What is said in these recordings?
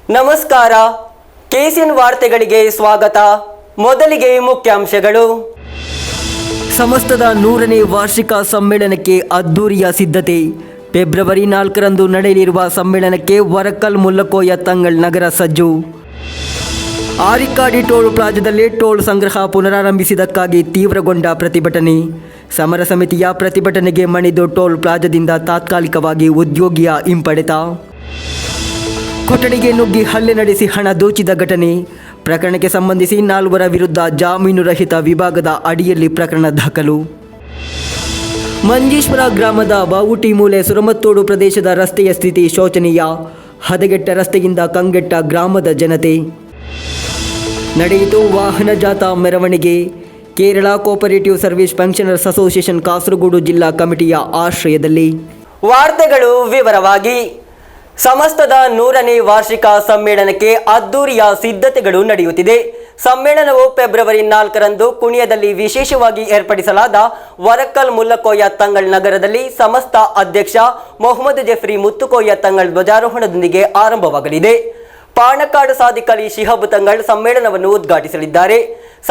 ನಮಸ್ಕಾರ. ಕೆಸಿಎನ್ ವಾರ್ತೆಗಳಿಗೆ ಸ್ವಾಗತ. ಮೊದಲಿಗೆ ಮುಖ್ಯಾಂಶಗಳು. ಸಮಸ್ತದ 100ನೇ ವಾರ್ಷಿಕ ಸಮ್ಮೇಳನಕ್ಕೆ ಅದ್ದೂರಿಯ ಸಿದ್ಧತೆ. ಫೆಬ್ರವರಿ 4ರಂದು ನಡೆಯಲಿರುವ ಸಮ್ಮೇಳನಕ್ಕೆ ವರಕಲ್ ಮುಲ್ಲಕೋಯ ತಂಗಳ್ ನಗರ ಸಜ್ಜು. ಆರಿಕ್ಕಾಡಿ ಟೋಲ್ ಪ್ಲಾಜಾದಲ್ಲಿ ಟೋಲ್ ಸಂಗ್ರಹ ಪುನರಾರಂಭಿಸಿದ್ದಕ್ಕಾಗಿ ತೀವ್ರಗೊಂಡ ಪ್ರತಿಭಟನೆ. ಸಮರ ಸಮಿತಿಯ ಪ್ರತಿಭಟನೆಗೆ ಮಣಿದು ಟೋಲ್ ಪ್ಲಾಜಾದಿಂದ ತಾತ್ಕಾಲಿಕವಾಗಿ ಉದ್ಯೋಗಿಯ ಹಿಂಪಡೆತ. ಕೊಠಡಿಗೆ ನುಗ್ಗಿ ಹಲ್ಲೆ ನಡೆಸಿ ಹಣ ದೋಚಿದ ಘಟನೆ. ಪ್ರಕರಣಕ್ಕೆ ಸಂಬಂಧಿಸಿ 4 ವಿರುದ್ಧ ಜಾಮೀನು ರಹಿತ ವಿಭಾಗದ ಅಡಿಯಲ್ಲಿ ಪ್ರಕರಣ ದಾಖಲು. ಮಂಜೇಶ್ವರ ಗ್ರಾಮದ ಬಾವುಟಿ ಮೂಲೆ ಸುರಮತ್ತೋಡು ಪ್ರದೇಶದ ರಸ್ತೆಯ ಸ್ಥಿತಿ ಶೋಚನೀಯ. ಹದಗೆಟ್ಟ ರಸ್ತೆಯಿಂದ ಕಂಗೆಟ್ಟ ಗ್ರಾಮದ ಜನತೆ. ನಡೆಯಿತು ವಾಹನ ಜಾಥಾ ಮೆರವಣಿಗೆ. Kerala cooperative service pensioners association Kasaragod ಜಿಲ್ಲಾ ಕಮಿಟಿಯ ಆಶ್ರಯದಲ್ಲಿ. ವಾರ್ತೆಗಳು ವಿವರವಾಗಿ. ಸಮಸ್ತದ 100ನೇ ವಾರ್ಷಿಕ ಸಮ್ಮೇಳನಕ್ಕೆ ಅದ್ದೂರಿಯ ಸಿದ್ಧತೆಗಳು ನಡೆಯುತ್ತಿದೆ. ಸಮ್ಮೇಳನವು ಫೆಬ್ರವರಿ 4ರಂದು ಕುಣಿಯದಲ್ಲಿ ವಿಶೇಷವಾಗಿ ಏರ್ಪಡಿಸಲಾದ ವರಕಲ್ ಮುಲ್ಲಕೋಯ ತಂಗಳ್ ನಗರದಲ್ಲಿ ಸಮಸ್ತ ಅಧ್ಯಕ್ಷ ಮೊಹಮ್ಮದ್ ಜಫ್ರಿ ಮುತ್ತುಕೋಯ ತಂಗಳ್ ಧ್ವಜಾರೋಹಣದೊಂದಿಗೆ ಆರಂಭವಾಗಲಿದೆ. ಪಾಣಕ್ಕಾಡು ಸಾದಿಕ್ ಅಲಿ ಶಿಹಾಬ್ ತಂಗಳ್ ಸಮ್ಮೇಳನವನ್ನು ಉದ್ಘಾಟಿಸಲಿದ್ದಾರೆ.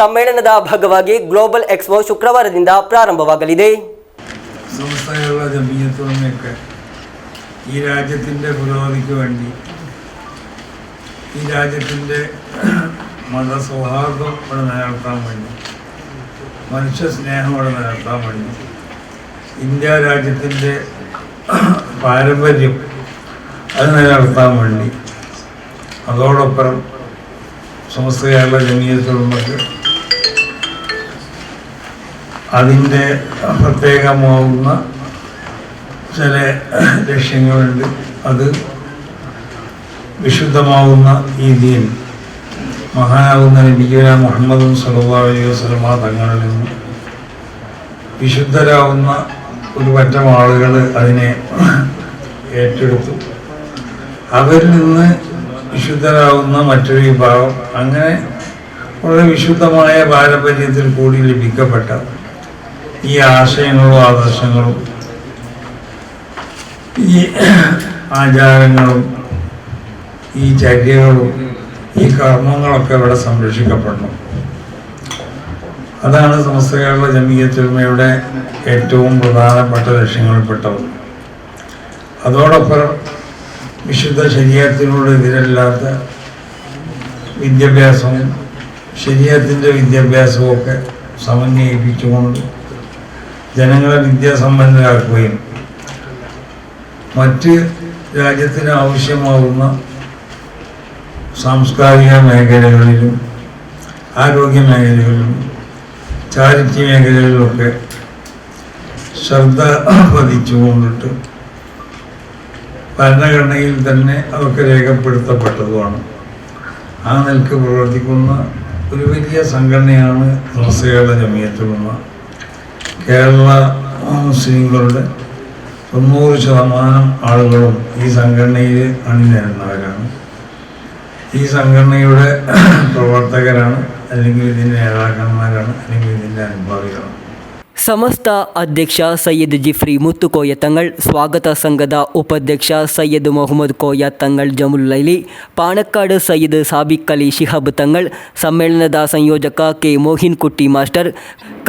ಸಮ್ಮೇಳನದ ಭಾಗವಾಗಿ ಗ್ಲೋಬಲ್ ಎಕ್ಸ್ಪೋ ಶುಕ್ರವಾರದಿಂದ ಪ್ರಾರಂಭವಾಗಲಿದೆ. ഈ രാജ്യത്തിൻ്റെ പുരോഗതിക്ക് വേണ്ടി, ഈ രാജ്യത്തിൻ്റെ മതസൗഹാർദ്ദം ഇവിടെ നിലനിർത്താൻ വേണ്ടി, മനുഷ്യസ്നേഹം ഇവിടെ നിലനിർത്താൻ വേണ്ടി, ഇന്ത്യ രാജ്യത്തിൻ്റെ പാരമ്പര്യം അത് നിലനിർത്താൻ വേണ്ടി, അതോടൊപ്പം സമസ്ത കേരള ജമിയത്തുൽ ഉലമക്ക് അതിൻ്റെ പ്രത്യേകമാവുന്ന ചില ലക്ഷ്യങ്ങളുണ്ട്. അത് വിശുദ്ധമാവുന്ന രീതിയിൽ മഹാനാവുന്ന നബിയുന മുഹമ്മദ് സല്ലല്ലാഹു അലൈഹി വസല്ലം തങ്ങളിൽ നിന്ന് വിശുദ്ധരാവുന്ന ഒരു പറ്റം ആളുകൾ അതിനെ ഏറ്റെടുത്തു. അവരിൽ നിന്ന് വിശുദ്ധരാവുന്ന മറ്റൊരു വിഭാഗം, അങ്ങനെ വളരെ വിശുദ്ധമായ പാരമ്പര്യത്തിൽ കൂടി ലഭിക്കപ്പെട്ട ഈ ആശയങ്ങളും ആദർശങ്ങളും ഈ ആചാരങ്ങളും ഈ ചര്യകളും ഈ കർമ്മങ്ങളൊക്കെ ഇവിടെ സംരക്ഷിക്കപ്പെടണം. അതാണ് സമസ്ത കേരള ജമിയത്തുൽ ഉലമയുടെ ഏറ്റവും പ്രധാനപ്പെട്ട ലക്ഷ്യങ്ങളിൽപ്പെട്ടത്. അതോടൊപ്പം വിശുദ്ധ ശരീഅത്തിനോട് എതിരല്ലാത്ത വിദ്യാഭ്യാസവും ശരീഅത്തിൻ്റെ വിദ്യാഭ്യാസവും ഒക്കെ സമന്വയിപ്പിച്ചുകൊണ്ട് ജനങ്ങളെ വിദ്യാസമ്പന്നരാക്കുകയും മറ്റ് രാജ്യത്തിന് ആവശ്യമാകുന്ന സാംസ്കാരിക മേഖലകളിലും ആരോഗ്യ മേഖലകളിലും ചാരിറ്റി മേഖലകളിലൊക്കെ ശ്രദ്ധ പതിച്ചുകൊണ്ടിട്ട് ഭരണഘടനയിൽ തന്നെ അതൊക്കെ രേഖപ്പെടുത്തപ്പെട്ടതുമാണ്. ആ നിലക്ക് പ്രവർത്തിക്കുന്ന ഒരു വലിയ സംഘടനയാണ് സമസ്ത കേരള ജമിയത്തുൽ ഉലമ. കേരള മുസ്ലിങ്ങളുടെ 90% ആളുകളും ഈ സംഘടനയിൽ അണിനിരന്നവരാണ്. ഈ സംഘടനയുടെ പ്രവർത്തകരാണ്, അല്ലെങ്കിൽ ഇതിൻ്റെ നേതാക്കന്മാരാണ്, അല്ലെങ്കിൽ ഇതിൻ്റെ അനുഭാവികളാണ്. ಸಮಸ್ತ ಅಧ್ಯಕ್ಷ ಸೈಯದ್ ಜಿಫ್ರಿ ಮುತ್ತುಕೋಯ ತಂಗಳ್, ಸ್ವಾಗತ ಸಂಘದ ಉಪಾಧ್ಯಕ್ಷ ಸೈಯದ್ ಮೊಹಮ್ಮದ್ ಕೋಯ ತಂಗಳ್ ಜಮುಲ್ಲೈಲಿ, ಪಾಣಕ್ಕಾಡು ಸೈಯದ್ ಸಾದಿಕ್ ಅಲಿ ಶಿಹಾಬ್ ತಂಗಳ್, ಸಮ್ಮೇಳನದ ಸಂಯೋಜಕ ಕೆ ಮೋಹಿನ್ ಕುಟ್ಟಿ ಮಾಸ್ಟರ್,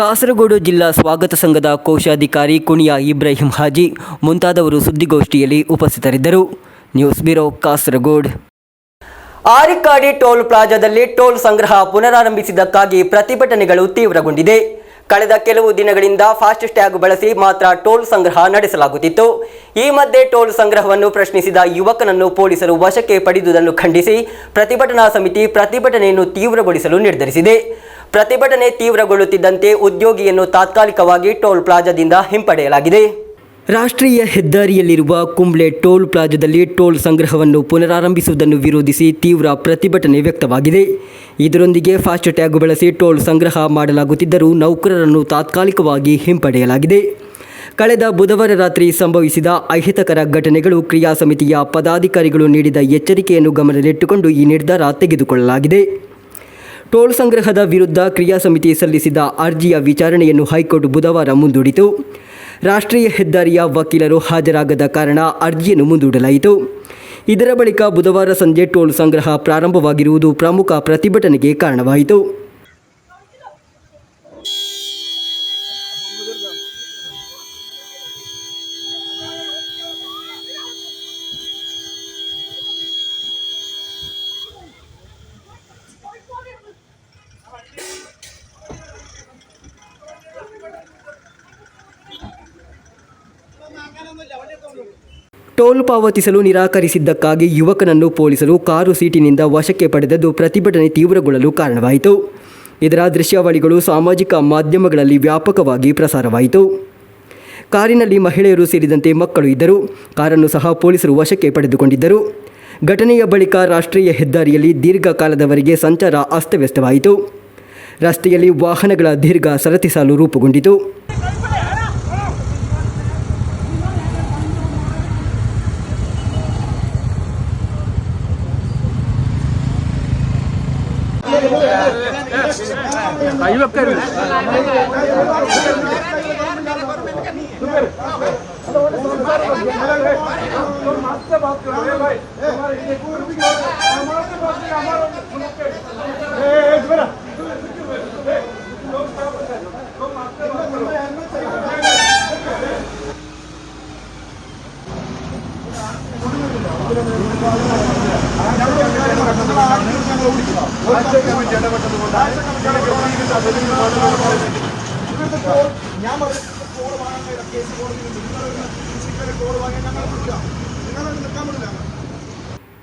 ಕಾಸರಗೋಡು ಜಿಲ್ಲಾ ಸ್ವಾಗತ ಸಂಘದ ಕೋಶಾಧಿಕಾರಿ ಕುಣಿಯ ಇಬ್ರಾಹಿಂ ಹಾಜಿ ಮುಂತಾದವರು ಸುದ್ದಿಗೋಷ್ಠಿಯಲ್ಲಿ ಉಪಸ್ಥಿತರಿದ್ದರು. News bureau Kasaragod. Arikkadi toll ಪ್ಲಾಜಾದಲ್ಲಿ ಟೋಲ್ ಸಂಗ್ರಹ ಪುನರಾರಂಭಿಸಿದ್ದಕ್ಕಾಗಿ ಪ್ರತಿಭಟನೆಗಳು ತೀವ್ರಗೊಂಡಿದೆ. ಕಳೆದ ಕೆಲವು ದಿನಗಳಿಂದ ಫಾಸ್ಟ್ ಟ್ಯಾಗ್ ಬಳಸಿ ಮಾತ್ರ ಟೋಲ್ ಸಂಗ್ರಹ ನಡೆಸಲಾಗುತ್ತಿತ್ತು. ಈ ಮಧ್ಯೆ ಟೋಲ್ ಸಂಗ್ರಹವನ್ನು ಪ್ರಶ್ನಿಸಿದ ಯುವಕನನ್ನು ಪೊಲೀಸರು ವಶಕ್ಕೆ ಪಡೆದುದನ್ನು ಖಂಡಿಸಿ ಪ್ರತಿಭಟನಾ ಸಮಿತಿ ಪ್ರತಿಭಟನೆಯನ್ನು ತೀವ್ರಗೊಳಿಸಲು ನಿರ್ಧರಿಸಿದೆ. ಪ್ರತಿಭಟನೆ ತೀವ್ರಗೊಳ್ಳುತ್ತಿದ್ದಂತೆ ಉದ್ಯೋಗಿಯನ್ನು ತಾತ್ಕಾಲಿಕವಾಗಿ ಟೋಲ್ ಪ್ಲಾಜಾದಿಂದ ಹಿಂಪಡೆಯಲಾಗಿದೆ. ರಾಷ್ಟ್ರೀಯ ಹೆದ್ದಾರಿಯಲ್ಲಿರುವ ಕುಂಬ್ಳೆ ಟೋಲ್ ಪ್ಲಾಜಾದಲ್ಲಿ ಟೋಲ್ ಸಂಗ್ರಹವನ್ನು ಪುನರಾರಂಭಿಸುವುದನ್ನು ವಿರೋಧಿಸಿ ತೀವ್ರ ಪ್ರತಿಭಟನೆ ವ್ಯಕ್ತವಾಗಿದೆ. ಇದರೊಂದಿಗೆ ಫಾಸ್ಟ್ ಟ್ಯಾಗ್ ಬಳಸಿ ಟೋಲ್ ಸಂಗ್ರಹ ಮಾಡಲಾಗುತ್ತಿದ್ದರೂ ನೌಕರರನ್ನು ತಾತ್ಕಾಲಿಕವಾಗಿ ಹಿಂಪಡೆಯಲಾಗಿದೆ. ಕಳೆದ ಬುಧವಾರ ರಾತ್ರಿ ಸಂಭವಿಸಿದ ಅಹಿತಕರ ಘಟನೆಗಳು ಕ್ರಿಯಾ ಸಮಿತಿಯ ಪದಾಧಿಕಾರಿಗಳು ನೀಡಿದ ಎಚ್ಚರಿಕೆಯನ್ನು ಗಮನದಲ್ಲಿಟ್ಟುಕೊಂಡು ಈ ನಿರ್ಧಾರ ತೆಗೆದುಕೊಳ್ಳಲಾಗಿದೆ. ಟೋಲ್ ಸಂಗ್ರಹದ ವಿರುದ್ಧ ಕ್ರಿಯಾ ಸಮಿತಿ ಸಲ್ಲಿಸಿದ ಅರ್ಜಿಯ ವಿಚಾರಣೆಯನ್ನು ಹೈಕೋರ್ಟ್ ಬುಧವಾರ ಮುಂದೂಡಿತು. ರಾಷ್ಟ್ರೀಯ ಹೆದ್ದಾರಿಯ ವಕೀಲರು ಹಾಜರಾಗದ ಕಾರಣ ಅರ್ಜಿಯನ್ನು ಮುಂದೂಡಲಾಯಿತು. ಇದರ ಬಳಿಕ ಬುಧವಾರ ಸಂಜೆ ಟೋಲ್ ಸಂಗ್ರಹ ಪ್ರಾರಂಭವಾಗಿರುವುದು ಪ್ರಮುಖ ಪ್ರತಿಭಟನೆಗೆ ಕಾರಣವಾಯಿತು. ಟೋಲ್ ಪಾವತಿಸಲು ನಿರಾಕರಿಸಿದ್ದಕ್ಕಾಗಿ ಯುವಕನನ್ನು ಪೊಲೀಸರು ಕಾರು ಸೀಟಿನಿಂದ ವಶಕ್ಕೆ ಪಡೆದದ್ದು ಪ್ರತಿಭಟನೆ ತೀವ್ರಗೊಳ್ಳಲು ಕಾರಣವಾಯಿತು. ಇದರ ದೃಶ್ಯಾವಳಿಗಳು ಸಾಮಾಜಿಕ ಮಾಧ್ಯಮಗಳಲ್ಲಿ ವ್ಯಾಪಕವಾಗಿ ಪ್ರಸಾರವಾಯಿತು. ಕಾರಿನಲ್ಲಿ ಮಹಿಳೆಯರು ಸೇರಿದಂತೆ ಮಕ್ಕಳು ಇದ್ದರು. ಕಾರನ್ನು ಸಹ ಪೊಲೀಸರು ವಶಕ್ಕೆ ಪಡೆದುಕೊಂಡಿದ್ದರು. ಘಟನೆಯ ಬಳಿಕ ರಾಷ್ಟ್ರೀಯ ಹೆದ್ದಾರಿಯಲ್ಲಿ ದೀರ್ಘಕಾಲದವರೆಗೆ ಸಂಚಾರ ಅಸ್ತವ್ಯಸ್ತವಾಯಿತು. ರಸ್ತೆಯಲ್ಲಿ ವಾಹನಗಳ ದೀರ್ಘ ಸರತಿ ಸಾಲು ರೂಪುಗೊಂಡಿತು.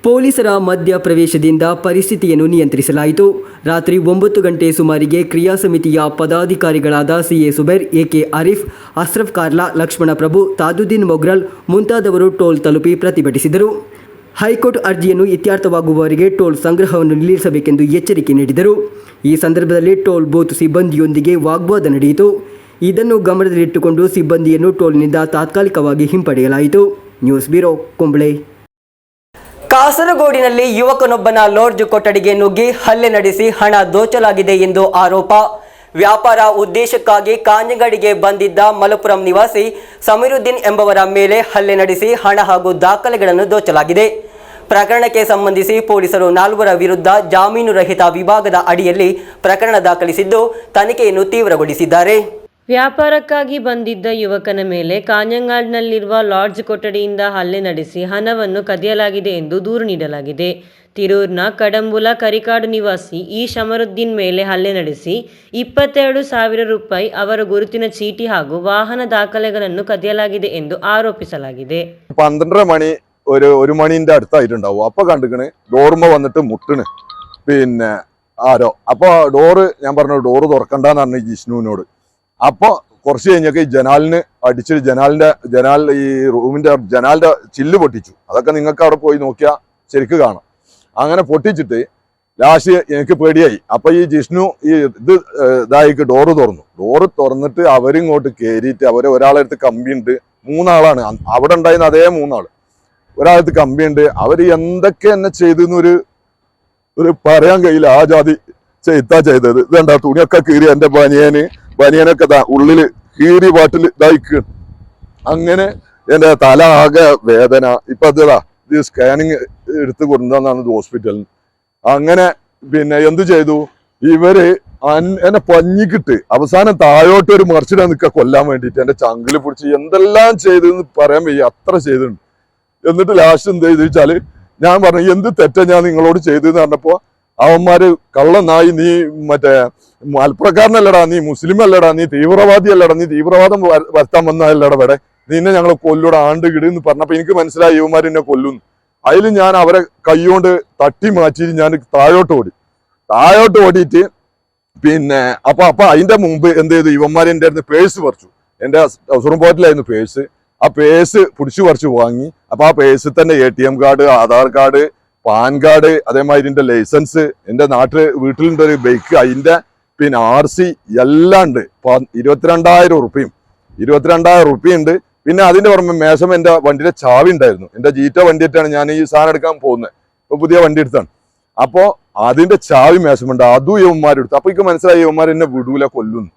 ಪೊಲೀಸರ ಮಧ್ಯ ಪ್ರವೇಶದಿಂದ ಪರಿಸ್ಥಿತಿಯನ್ನು ನಿಯಂತ್ರಿಸಲಾಯಿತು. ರಾತ್ರಿ 9 ಗಂಟೆ ಸುಮಾರಿಗೆ ಕ್ರಿಯಾ ಸಮಿತಿಯ ಪದಾಧಿಕಾರಿಗಳಾದ ಸಿಎ ಸುಬೇರ್, ಎಕೆ ಆರಿಫ್, ಅಶ್ರಫ್ ಕಾರ್ಲಾ, ಲಕ್ಷ್ಮಣ ಪ್ರಭು, ತಾಜುದ್ದೀನ್ ಮೊಗ್ರಲ್ ಮುಂತಾದವರು ಟೋಲ್ ತಲುಪಿ ಪ್ರತಿಭಟಿಸಿದರು. ಹೈಕೋರ್ಟ್ ಅರ್ಜಿಯನ್ನು ಇತ್ಯರ್ಥವಾಗುವವರೆಗೆ ಟೋಲ್ ಸಂಗ್ರಹವನ್ನು ನಿಲ್ಲಿಸಬೇಕೆಂದು ಎಚ್ಚರಿಕೆ ನೀಡಿದರು. ಈ ಸಂದರ್ಭದಲ್ಲಿ ಟೋಲ್ ಬೂತ್ ಸಿಬ್ಬಂದಿಯೊಂದಿಗೆ ವಾಗ್ವಾದ ನಡೆಯಿತು. ಇದನ್ನು ಗಮನದಲ್ಲಿಟ್ಟುಕೊಂಡು ಸಿಬ್ಬಂದಿಯನ್ನು ಟೋಲ್ನಿಂದ ತಾತ್ಕಾಲಿಕವಾಗಿ ಹಿಂಪಡೆಯಲಾಯಿತು. News bureau, Kumble. ಕಾಸರಗೋಡಿನಲ್ಲಿ ಯುವಕನೊಬ್ಬನ ಲಾಡ್ಜ್ ಕೊಠಡಿಗೆ ನುಗ್ಗಿ ಹಲ್ಲೆ ನಡೆಸಿ ಹಣ ದೋಚಲಾಗಿದೆ ಎಂದು ಆರೋಪ. ವ್ಯಾಪಾರ ಉದ್ದೇಶಕ್ಕಾಗಿ ಕಾಂಜಂಗಾಡಿಗೆ ಬಂದಿದ್ದ ಮಲಪುರಂ ನಿವಾಸಿ ಸಮೀರುದ್ದೀನ್ ಎಂಬವರ ಮೇಲೆ ಹಲ್ಲೆ ನಡೆಸಿ ಹಣ ಹಾಗೂ ದಾಖಲೆಗಳನ್ನು ದೋಚಲಾಗಿದೆ. ಪ್ರಕರಣಕ್ಕೆ ಸಂಬಂಧಿಸಿ ಪೊಲೀಸರು 4 ವಿರುದ್ಧ ಜಾಮೀನು ರಹಿತ ವಿಭಾಗದ ಅಡಿಯಲ್ಲಿ ಪ್ರಕರಣ ದಾಖಲಿಸಿದ್ದು ತನಿಖೆಯನ್ನು ತೀವ್ರಗೊಳಿಸಿದ್ದಾರೆ. ವ್ಯಾಪಾರಕ್ಕಾಗಿ ಬಂದಿದ್ದ ಯುವಕನ ಮೇಲೆ ಕಾಂಜಂಗಾಡ್ನಲ್ಲಿರುವ ಲಾಡ್ಜ್ ಕೊಠಡಿಯಿಂದ ಹಲ್ಲೆ ನಡೆಸಿ ಹಣವನ್ನು ಕದಿಯಲಾಗಿದೆ ಎಂದು ದೂರು ನೀಡಲಾಗಿದೆ. ತಿರೂರಿನ ಕಡಂಬುಲ ಕರಿಕಾಡು ನಿವಾಸಿ ಈ ಶಮರುದ್ದೀನ್ ಮೇಲೆ ಹಲ್ಲೆ ನಡೆಸಿ 22,000 ರೂಪಾಯಿ, ಅವರ ಗುರುತಿನ ಚೀಟಿ ಹಾಗೂ ವಾಹನ ದಾಖಲೆಗಳನ್ನು കദിയലാಗಿದೆ ಎಂದು ആരോപിಸಲಾಗಿದೆ. 12 മണി ഒരു മണിന്റെ അടുത്തായിട്ടുണ്ടാവും. അപ്പൊ കണ്ടിക്കണ് ഡോർമ വന്നിട്ട് മുട്ടണ്. പിന്നെ ആരോ അപ്പൊ ഞാൻ പറഞ്ഞു ഡോറ് തുറക്കണ്ടെന്ന് പറഞ്ഞു ജിഷ്ണുവിനോട്. അപ്പൊ കുറച്ച് കഴിഞ്ഞൊക്കെ ഈ ജനാലിന് അടിച്ച് ജനാൽ ഈ റൂമിന്റെ ജനാലിന്റെ ചില്ല് പൊട്ടിച്ചു. അതൊക്കെ നിങ്ങൾക്ക് അവിടെ പോയി നോക്കിയാൽ ശരിക്ക് കാണാം. അങ്ങനെ പൊട്ടിച്ചിട്ട് ലാസ്റ്റ് എനിക്ക് പേടിയായി. അപ്പൊ ഈ ജിഷ്ണു ഇതായിക്ക് ഡോറ് തുറന്നിട്ട് അവരിങ്ങോട്ട് കയറിയിട്ട് ഒരാളെടുത്ത് കമ്പിയുണ്ട്. 3 ആളാണ് അവിടെ ഉണ്ടായിരുന്ന. അതേ 3 ആള് ഒരാളടുത്ത് കമ്പിയുണ്ട്. അവര് എന്തൊക്കെ എന്നെ ചെയ്തെന്നൊരു പറയാൻ കഴിയില്ല. ആ ജാതി ചെയ്തത്. ഇതെന്താ തുണിയൊക്കെ കീറി എന്റെ ബനിയനൊക്കെ ഉള്ളില് കീറി പാട്ടിൽ ഇതായിക്ക്. അങ്ങനെ എന്റെ തല ആകെ വേദന. ഇപ്പൊ ഇത് സ്കാനിങ് എടുത്ത് കൊണ്ടുവന്നാണ് ഹോസ്പിറ്റലിൽ. അങ്ങനെ പിന്നെ എന്തു ചെയ്തു, ഇവര് എന്നെ പഞ്ഞിക്കിട്ട് അവസാനം താഴോട്ട് ഒരു മറിച്ചിടാൻ നിൽക്കുക കൊല്ലാൻ വേണ്ടിയിട്ട്. എന്റെ ചങ്കില് പിടിച്ച് എന്തെല്ലാം ചെയ്തെന്ന് പറയാൻ വയ്യ, അത്ര ചെയ്തിട്ടുണ്ട്. എന്നിട്ട് ലാസ്റ്റ് എന്ത് ചെയ്തു വെച്ചാല് ഞാൻ പറഞ്ഞു എന്ത് തെറ്റാ ഞാൻ നിങ്ങളോട് ചെയ്തെന്ന് പറഞ്ഞപ്പോ അവന്മാര് കള്ളനായി, നീ മറ്റേ മലപ്പുറക്കാരനല്ലടാ, നീ മുസ്ലിം അല്ലടാ, നീ തീവ്രവാദി അല്ലടാ, നീ തീവ്രവാദം വരുത്താൻ വന്നല്ലടാ ഇവിടെ, നിന്നെ ഞങ്ങളെ കൊല്ലൂടെ ആണ്ട് കിടെന്ന് പറഞ്ഞപ്പോ എനിക്ക് മനസ്സിലായി ഇവന്മാർ എന്നെ കൊല്ലുന്നു. അതിൽ ഞാൻ അവരെ കൈകൊണ്ട് തട്ടി മാറ്റി ഞാൻ താഴോട്ട് ഓടിയിട്ട് പിന്നെ അപ്പൊ അതിന്റെ മുമ്പ് എന്ത് ചെയ്തു, ഇവന്മാർ എന്റെ അടുത്ത് പേഴ്സ് പറിച്ചു. എന്റെ സുറുമ്പോട്ടിലായിരുന്നു പേഴ്സ്. ആ പേഴ്സ് പിടിച്ചു പറിച്ചു വാങ്ങി. അപ്പൊ ആ പേഴ്സിൽ തന്നെ ATM card, Aadhaar card, pan card, അതേമാതിരി എന്റെ ലൈസൻസ്, എന്റെ വീട്ടിലുണ്ട് ഒരു ബൈക്ക്, അതിന്റെ പിന്നെ RC എല്ലാം ഉണ്ട്. 22,000 റുപ്യ ഉണ്ട്. പിന്നെ അതിന്റെ പുറമെ മേശം എന്റെ വണ്ടിയുടെ ചാവി ഉണ്ടായിരുന്നു. എന്റെ ജീറ്റ വണ്ടിയിട്ടാണ് ഞാൻ ഈ സാധനം എടുക്കാൻ പോകുന്നത്. ഇപ്പൊ പുതിയ വണ്ടി എടുത്താണ്. അപ്പോ അതിന്റെ ചാവി മേശമുണ്ട്. അതും യവന്മാരെടുത്തു. അപ്പൊ എനിക്ക് മനസ്സിലായി യവന്മാർ എന്നെ വിടൂല, കൊല്ലുന്നു.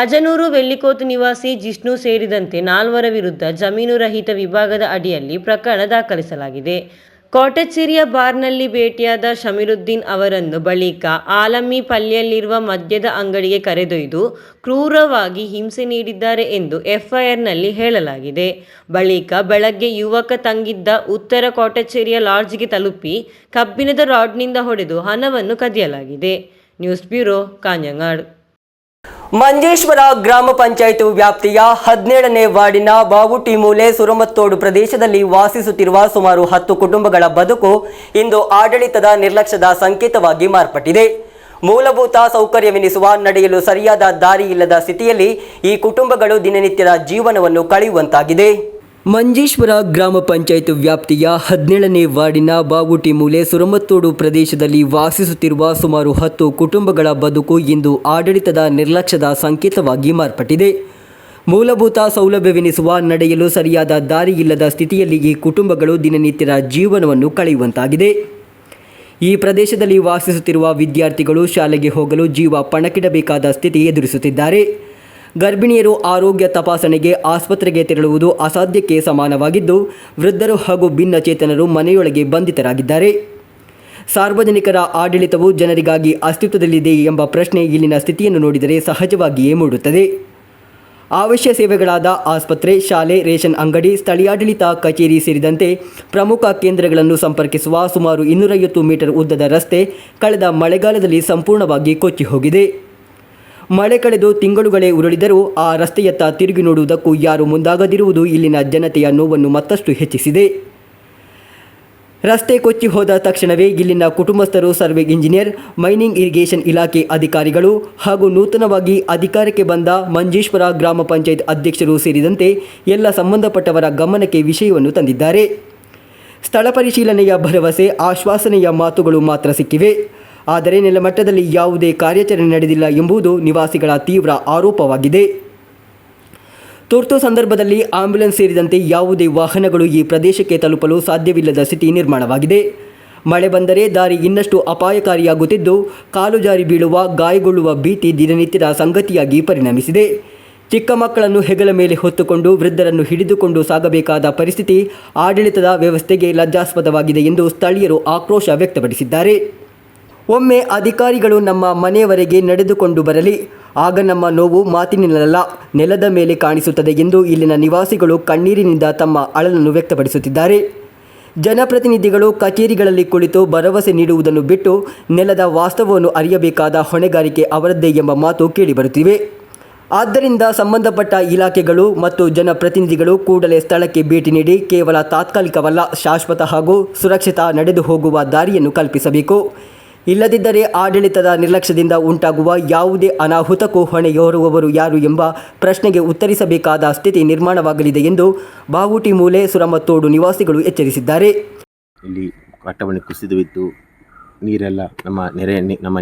ಅಜನೂರು ವೆಲ್ಲಿಕೋತು ನಿವಾಸಿ ಜಿಷ್ಣು ಸೇರಿದಂತೆ 4 ವಿರುದ್ಧ ಜಮೀನು ರಹಿತ ವಿಭಾಗದ ಅಡಿಯಲ್ಲಿ ಪ್ರಕರಣ ದಾಖಲಿಸಲಾಗಿದೆ. ಕೋಟಚೇರಿಯ ಬಾರ್ನಲ್ಲಿ ಭೇಟಿಯಾದ ಶಮೀರುದ್ದೀನ್ ಅವರನ್ನು ಬಳಿಕ ಆಲಮಿಪಲ್ಲಿಯಲ್ಲಿರುವ ಮದ್ಯದ ಅಂಗಡಿಗೆ ಕರೆದೊಯ್ದು ಕ್ರೂರವಾಗಿ ಹಿಂಸೆ ನೀಡಿದ್ದಾರೆ ಎಂದು ಎಫ್ಐಆರ್ನಲ್ಲಿ ಹೇಳಲಾಗಿದೆ. ಬಳಿಕ ಬೆಳಗ್ಗೆ ಯುವಕ ತಂಗಿದ್ದ ಉತ್ತರ ಕೋಟಚೇರಿಯ ಲಾಡ್ಜ್ಗೆ ತಲುಪಿ ಕಬ್ಬಿಣದ ರಾಡ್ನಿಂದ ಹೊಡೆದು ಹಣವನ್ನು ಕದಿಯಲಾಗಿದೆ. News bureau, Kanhangad. ಮಂಜೇಶ್ವರ ಗ್ರಾಮ ಪಂಚಾಯತ್ ವ್ಯಾಪ್ತಿಯ 17ನೇ ವಾರ್ಡಿನ ಬಾವುಟಿಮೂಲೆ ಸುರಮತ್ತೋಡು ಪ್ರದೇಶದಲ್ಲಿ ವಾಸಿಸುತ್ತಿರುವ ಸುಮಾರು 10 ಕುಟುಂಬಗಳ ಬದುಕು ಇಂದು ಆಡಳಿತದ ನಿರ್ಲಕ್ಷ್ಯದ ಸಂಕೇತವಾಗಿ ಮಾರ್ಪಟ್ಟಿದೆ. ಮೂಲಭೂತ ಸೌಕರ್ಯವೆನಿಸುವ ನಡೆಯಲು ಸರಿಯಾದ ದಾರಿ ಇಲ್ಲದ ಸ್ಥಿತಿಯಲ್ಲಿ ಈ ಕುಟುಂಬಗಳು ದಿನನಿತ್ಯದ ಜೀವನವನ್ನು ಕಳೆಯುವಂತಾಗಿದೆ. ಮಂಜೇಶ್ವರ ಗ್ರಾಮ ಪಂಚಾಯತ್ ವ್ಯಾಪ್ತಿಯ 17ನೇ ವಾರ್ಡಿನ ಬಾವುಟಿಮೂಲೆ ಸುರಮತ್ತೋಡು ಪ್ರದೇಶದಲ್ಲಿ ವಾಸಿಸುತ್ತಿರುವ ಸುಮಾರು 10 ಕುಟುಂಬಗಳ ಬದುಕು ಇಂದು ಆಡಳಿತದ ನಿರ್ಲಕ್ಷ್ಯದ ಸಂಕೇತವಾಗಿ ಮಾರ್ಪಟ್ಟಿದೆ. ಮೂಲಭೂತ ಸೌಲಭ್ಯವೆನಿಸುವ ನಡೆಯಲು ಸರಿಯಾದ ದಾರಿ ಇಲ್ಲದ ಸ್ಥಿತಿಯಲ್ಲಿ ಈ ಕುಟುಂಬಗಳು ದಿನನಿತ್ಯದ ಜೀವನವನ್ನು ಕಳೆಯುವಂತಾಗಿದೆ. ಈ ಪ್ರದೇಶದಲ್ಲಿ ವಾಸಿಸುತ್ತಿರುವ ವಿದ್ಯಾರ್ಥಿಗಳು ಶಾಲೆಗೆ ಹೋಗಲು ಜೀವ ಪಣಕ್ಕಿಡಬೇಕಾದ ಸ್ಥಿತಿ ಎದುರಿಸುತ್ತಿದ್ದಾರೆ. ಗರ್ಭಿಣಿಯರು ಆರೋಗ್ಯ ತಪಾಸಣೆಗೆ ಆಸ್ಪತ್ರೆಗೆ ತೆರಳುವುದು ಅಸಾಧ್ಯಕ್ಕೆ ಸಮಾನವಾಗಿದ್ದು, ವೃದ್ಧರು ಹಾಗೂ ಭಿನ್ನಚೇತನರು ಮನೆಯೊಳಗೆ ಬಂಧಿತರಾಗಿದ್ದಾರೆ. ಸಾರ್ವಜನಿಕರ ಆಡಳಿತವು ಜನರಿಗಾಗಿ ಅಸ್ತಿತ್ವದಲ್ಲಿದೆ ಎಂಬ ಪ್ರಶ್ನೆ ಇಲ್ಲಿನ ಸ್ಥಿತಿಯನ್ನು ನೋಡಿದರೆ ಸಹಜವಾಗಿಯೇ ಮೂಡುತ್ತದೆ. ಅವಶ್ಯ ಸೇವೆಗಳಾದ ಆಸ್ಪತ್ರೆ, ಶಾಲೆ, ರೇಷನ್ ಅಂಗಡಿ, ಸ್ಥಳೀಯಾಡಳಿತ ಕಚೇರಿ ಸೇರಿದಂತೆ ಪ್ರಮುಖ ಕೇಂದ್ರಗಳನ್ನು ಸಂಪರ್ಕಿಸುವ ಸುಮಾರು 250 ಮೀಟರ್ ಉದ್ದದ ರಸ್ತೆ ಕಳೆದ ಮಳೆಗಾಲದಲ್ಲಿ ಸಂಪೂರ್ಣವಾಗಿ ಕೊಚ್ಚಿ ಹೋಗಿದೆ. ಮಳೆ ಕಳೆದು ತಿಂಗಳುಗಳೇ ಉರುಳಿದರೂ ಆ ರಸ್ತೆಯತ್ತ ತಿರುಗಿ ನೋಡುವುದಕ್ಕೂ ಯಾರೂ ಮುಂದಾಗದಿರುವುದು ಇಲ್ಲಿನ ಜನತೆಯ ನೋವನ್ನು ಮತ್ತಷ್ಟು ಹೆಚ್ಚಿಸಿದೆ. ರಸ್ತೆ ಕೊಚ್ಚಿ ಹೋದ ತಕ್ಷಣವೇ ಇಲ್ಲಿನ ಕುಟುಂಬಸ್ಥರು ಸರ್ವೆ ಇಂಜಿನಿಯರ್, ಮೈನಿಂಗ್ ಇರಿಗೇಷನ್ ಇಲಾಖೆ ಅಧಿಕಾರಿಗಳು ಹಾಗೂ ನೂತನವಾಗಿ ಅಧಿಕಾರಕ್ಕೆ ಬಂದ ಮಂಜೇಶ್ವರ ಗ್ರಾಮ ಪಂಚಾಯತ್ ಅಧ್ಯಕ್ಷರು ಸೇರಿದಂತೆ ಎಲ್ಲ ಸಂಬಂಧಪಟ್ಟವರ ಗಮನಕ್ಕೆ ವಿಷಯವನ್ನು ತಂದಿದ್ದಾರೆ. ಸ್ಥಳ ಪರಿಶೀಲನೆಯ ಭರವಸೆ, ಆಶ್ವಾಸನೆಯ ಮಾತುಗಳು ಮಾತ್ರ ಸಿಕ್ಕಿವೆ. ಆದರೆ ನೆಲಮಟ್ಟದಲ್ಲಿ ಯಾವುದೇ ಕಾರ್ಯಾಚರಣೆ ನಡೆದಿಲ್ಲ ಎಂಬುದು ನಿವಾಸಿಗಳ ತೀವ್ರ ಆರೋಪವಾಗಿದೆ. ತುರ್ತು ಸಂದರ್ಭದಲ್ಲಿ ಆಂಬ್ಯುಲೆನ್ಸ್ ಸೇರಿದಂತೆ ಯಾವುದೇ ವಾಹನಗಳು ಈ ಪ್ರದೇಶಕ್ಕೆ ತಲುಪಲು ಸಾಧ್ಯವಿಲ್ಲದ ಸ್ಥಿತಿ ನಿರ್ಮಾಣವಾಗಿದೆ. ಮಳೆ ಬಂದರೆ ದಾರಿ ಇನ್ನಷ್ಟು ಅಪಾಯಕಾರಿಯಾಗುತ್ತಿದ್ದು, ಕಾಲು ಜಾರಿ ಬೀಳುವ, ಗಾಯಗೊಳ್ಳುವ ಭೀತಿ ದಿನನಿತ್ಯದ ಸಂಗತಿಯಾಗಿ ಪರಿಣಮಿಸಿದೆ. ಚಿಕ್ಕ ಮಕ್ಕಳನ್ನು ಹೆಗಲ ಮೇಲೆ ಹೊತ್ತುಕೊಂಡು ವೃದ್ಧರನ್ನು ಹಿಡಿದುಕೊಂಡು ಸಾಗಬೇಕಾದ ಪರಿಸ್ಥಿತಿ ಆಡಳಿತದ ವ್ಯವಸ್ಥೆಗೆ ಲಜ್ಜಾಸ್ಪದವಾಗಿದೆ ಎಂದು ಸ್ಥಳೀಯರು ಆಕ್ರೋಶ ವ್ಯಕ್ತಪಡಿಸಿದ್ದಾರೆ. ಒಮ್ಮೆ ಅಧಿಕಾರಿಗಳು ನಮ್ಮ ಮನೆಯವರೆಗೆ ನಡೆದುಕೊಂಡು ಬರಲಿ, ಆಗ ನಮ್ಮ ನೋವು ಮಾತಿನಲ್ಲ ನೆಲದ ಮೇಲೆ ಕಾಣಿಸುತ್ತದೆ ಎಂದು ಇಲ್ಲಿನ ನಿವಾಸಿಗಳು ಕಣ್ಣೀರಿನಿಂದ ತಮ್ಮ ಅಳಲನ್ನು ವ್ಯಕ್ತಪಡಿಸುತ್ತಿದ್ದಾರೆ. ಜನಪ್ರತಿನಿಧಿಗಳು ಕಚೇರಿಗಳಲ್ಲಿ ಕುಳಿತು ಭರವಸೆ ನೀಡುವುದನ್ನು ಬಿಟ್ಟು ನೆಲದ ವಾಸ್ತವವನ್ನು ಅರಿಯಬೇಕಾದ ಹೊಣೆಗಾರಿಕೆ ಅವರದ್ದೇ ಎಂಬ ಮಾತು ಕೇಳಿಬರುತ್ತಿವೆ. ಆದ್ದರಿಂದ ಸಂಬಂಧಪಟ್ಟ ಇಲಾಖೆಗಳು ಮತ್ತು ಜನಪ್ರತಿನಿಧಿಗಳು ಕೂಡಲೇ ಸ್ಥಳಕ್ಕೆ ಭೇಟಿ ನೀಡಿ ಕೇವಲ ತಾತ್ಕಾಲಿಕವಲ್ಲ, ಶಾಶ್ವತ ಹಾಗೂ ಸುರಕ್ಷಿತ ನಡೆದು ಹೋಗುವ ದಾರಿಯನ್ನು ಕಲ್ಪಿಸಬೇಕು. ಇಲ್ಲದಿದ್ದರೆ ಆಡಳಿತದ ನಿರ್ಲಕ್ಷ್ಯದಿಂದ ಉಂಟಾಗುವ ಯಾವುದೇ ಅನಾಹುತಕ್ಕೂ ಹೊಣೆಯೊರುವವರು ಯಾರು ಎಂಬ ಪ್ರಶ್ನೆಗೆ ಉತ್ತರಿಸಬೇಕಾದ ಸ್ಥಿತಿ ನಿರ್ಮಾಣವಾಗಲಿದೆ ಎಂದು ಬಾವುಟಿಮೂಲೆ ಸುರಮತ್ತೋಡು ನಿವಾಸಿಗಳು ಎಚ್ಚರಿಸಿದ್ದಾರೆ. ಇಲ್ಲಿ ಕಟ್ಟಮಣಿ ಕುಸಿದು ಬಿದ್ದು ನೀರೆಲ್ಲ ನಮ್ಮ